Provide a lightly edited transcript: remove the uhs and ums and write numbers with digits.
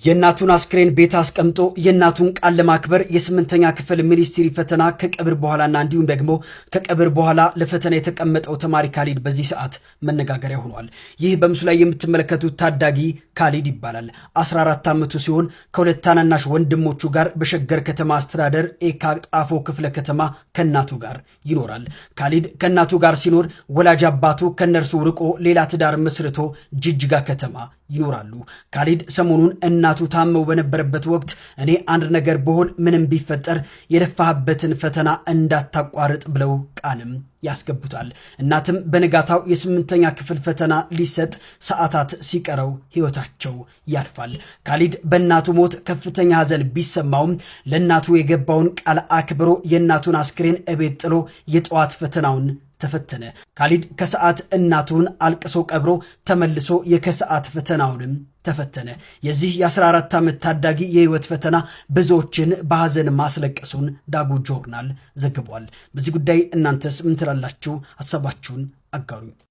የእናቱን አስክሬን ቤት አስቀምጦ የእናቱን ቃል ለማክበር የስምንተኛ ክፍል ሚኒስትሪ ፈተና ከቀብር በኋላና እንዲሁም ደግሞ ከቀብር በኋላ ለፈተና የተቀመጠው ተማሪ ካሊድ በዚህ ሰዓት መነጋገሪያ ሆኗል። ይህ በምስሉ ላይ የምትመለከቱት ታዳጊ ካሊድ ይባላል። 14 ዓመቱ ሲሆን ከሁለት ታናናሽ ወንድሞቹ ጋር በሸገር ከተማ አስተዳደር ኤካ ጣፎ ክፍለ ከተማ ከእናቱ ጋር ይኖራል። ካሊድ ከእናቱ ጋር ሲኖር ወላጅ አባቱ ከነርሱ ርቆ ሌላ ትዳር መስርቶ ጅጅጋ ከተማ ይኖራሉ። ካሊድ ሰሞኑን እናቱ ታመው በነበረበት ወቅት እኔ አንድ ነገር ብሆን ምንም ቢፈጠር የለፋህበትን ፈተና እንዳታቋርጥ ብለው ቃልም ያስገቡታል። እናትም በነጋታው የስምንተኛ ክፍል ፈተና ሊሰጥ ሰዓታት ሲቀረው ህይወታቸው ያልፋል። ካሊድ በእናቱ ሞት ከፍተኛ ሐዘን ቢሰማውም ለእናቱ የገባውን ቃል አክብሮ የእናቱን አስክሬን እቤት ጥሎ የጠዋት ፈተናውን ተፈተነ። ካሊድ ከሰዓት እናቱን አልቅሶ ቀብሮ ተመልሶ የከሰዓት ፈተናውንም ተፈተነ። የዚህ የ14 ዓመት ታዳጊ የህይወት ፈተና ብዙዎችን በሐዘን ማስለቀሱን ዳጉ ጆርናል ዘግቧል። በዚህ ጉዳይ እናንተስ ምን ትላላችሁ? ሐሳባችሁን አጋሩኝ።